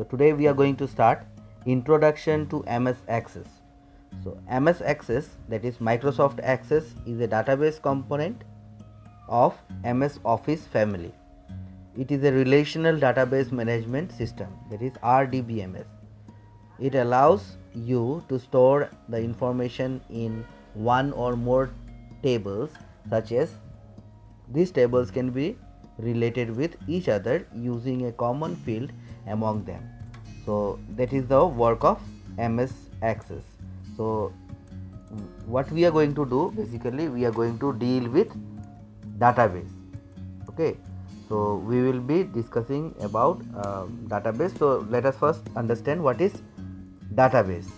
So today we are going to start Introduction to MS Access. So MS Access, that is Microsoft Access, is a database component of MS Office family. It is a relational database management system, that is RDBMS. It allows you to store the information in one or more tables, such as these tables can be related with each other using a common field among them. So that is the work of MS Access. So what we are going to do, basically we are going to deal with database. Okay, so we will be discussing about database. So let us first understand what is database.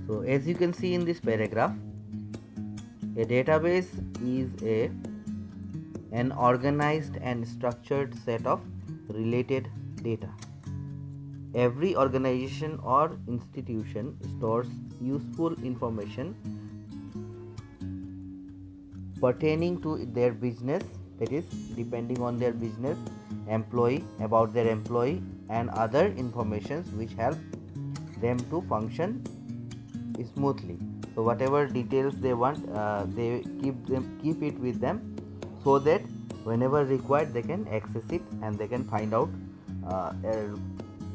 So as you can see in this paragraph, a database is an organized and structured set of related data. Every organization or institution stores useful information pertaining to their business, that is depending on their business, employee, about their employee, and other informations which help them to function smoothly. So whatever details they want, they keep it with them, so that whenever required they can access it and they can find out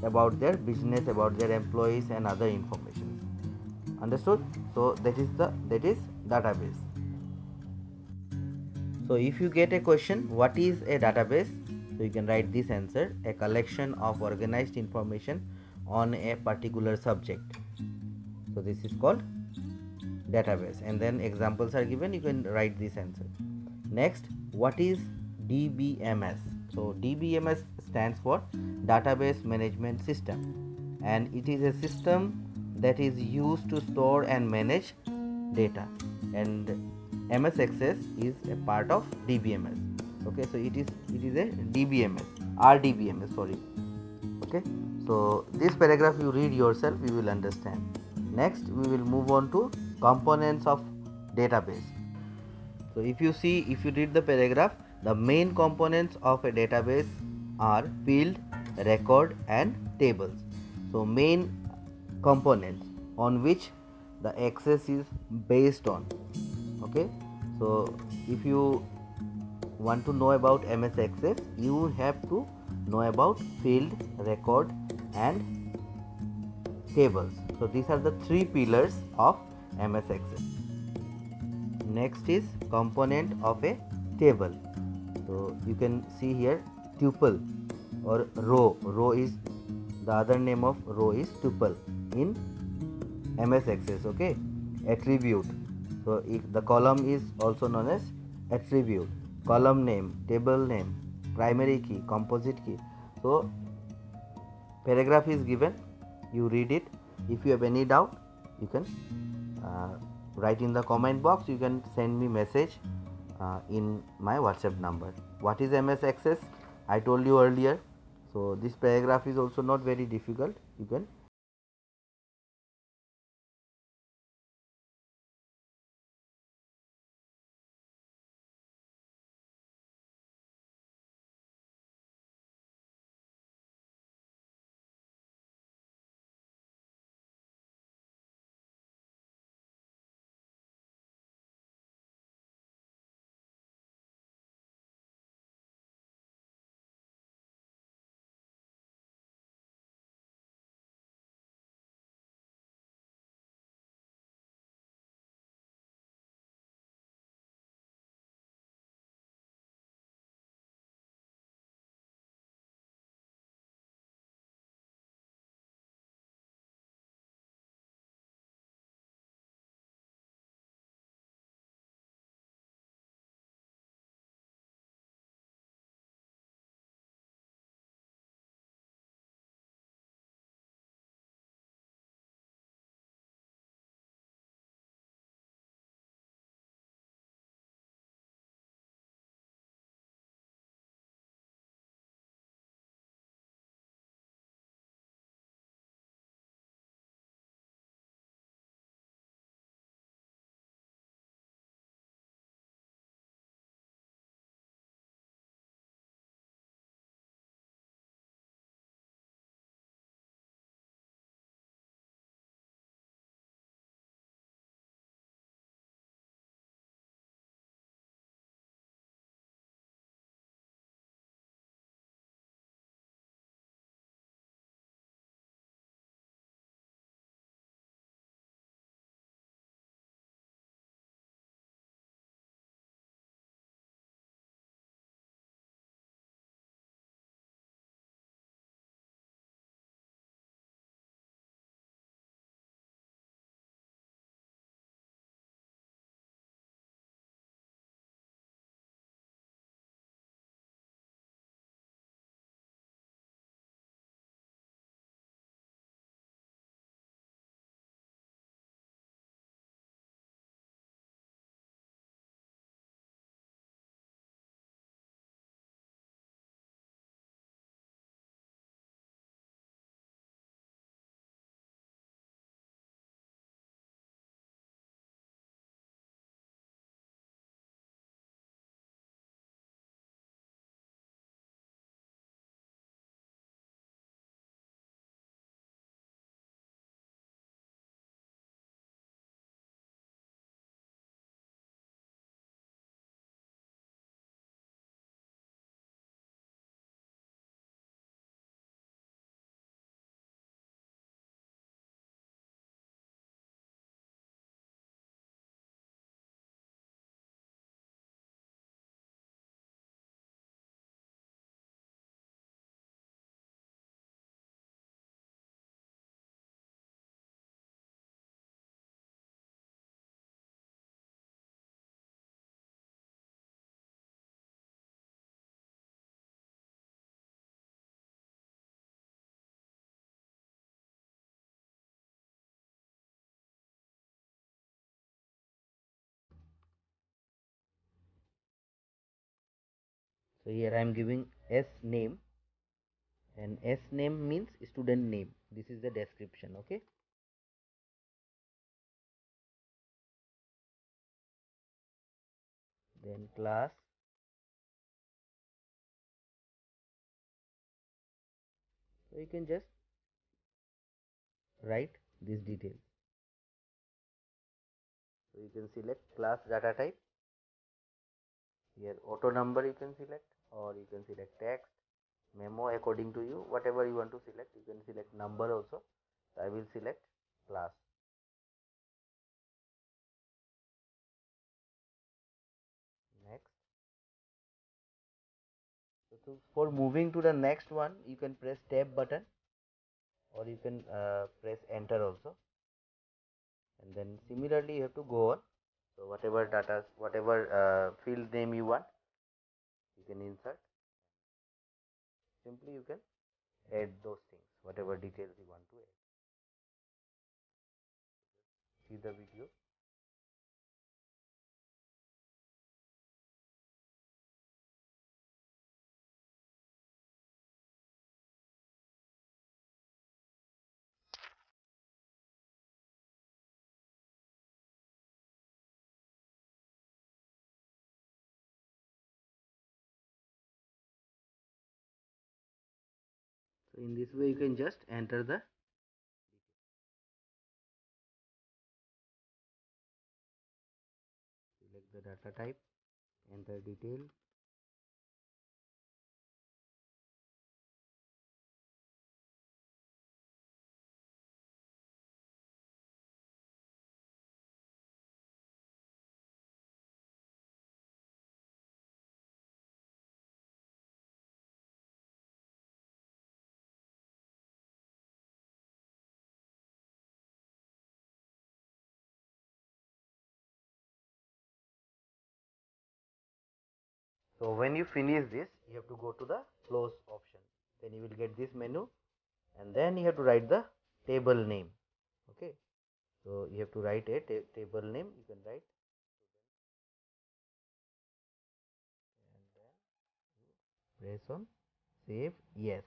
about their business, about their employees, and other information. Understood? So that is database. So if you get a question, what is a database? So you can write this answer: a collection of organized information on a particular subject. So this is called database, and then examples are given. You can write this answer. Next, what is DBMS? So DBMS stands for Database Management System, and it is a system that is used to store and manage data, and MS Access is a part of DBMS. Okay, so it is a DBMS, RDBMS, sorry. Okay, so this paragraph you read yourself, you will understand. Next we will move on to components of database. So if you read the paragraph, the main components of a database are field, record, and tables. So main components on which the access is based on. Okay, so if you want to know about MS Access, you have to know about field, record, and tables. So these are the three pillars of MS Access. Next is component of a table. So you can see here tuple or row. Row is the other name of row is tuple in MS Access. Okay, attribute. So if the column is also known as attribute. Column name, table name, primary key, composite key. So paragraph is given, you read it. If you have any doubt, you can write in the comment box. You can send me message in my WhatsApp number. What is MS Access? I told you earlier. So this paragraph is also not very difficult. You can So here I am giving S name, and S name means student name. This is the description. Okay. Then class, so you can just write this detail. So you can select class data type. Here auto number you can select, or you can select text, memo, according to you, whatever you want to select. You can select number also. So I will select class. Next. So for moving to the next one, you can press tab button, or you can press enter also, and then similarly you have to go on. So whatever data, whatever field name you want, you can insert. Simply you can add those things, whatever details you want to add. See the video. So in this way you can just enter the, select the data type, enter detail. So when you finish this, you have to go to the close option. Then you will get this menu, and then you have to write the table name. Okay. So you have to write a table name. You can write, and then press on save yes.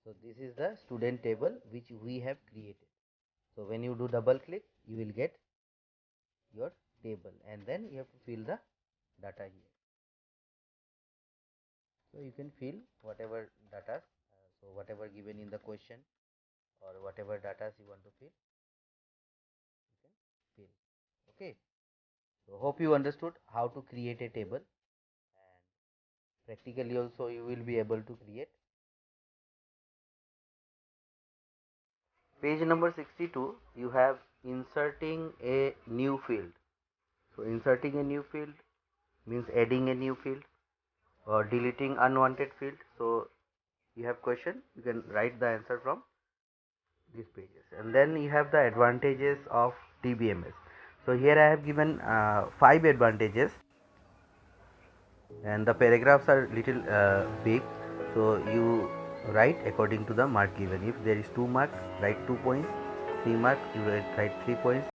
So this is the student table which we have created. So when you do double click, you will get your table, and then you have to fill the data here. So you can fill whatever data, so whatever given in the question, or whatever data you want to fill, you can fill. Okay. So hope you understood how to create a table, and practically also you will be able to create. Page number 62, you have inserting a new field. So inserting a new field means adding a new field, or deleting unwanted field. So you have question, you can write the answer from these pages, and then you have the advantages of DBMS. So here I have given 5 advantages, and the paragraphs are little big, so you write according to the mark given. If there is 2 marks, write 2 points. 3 marks, you write 3 points.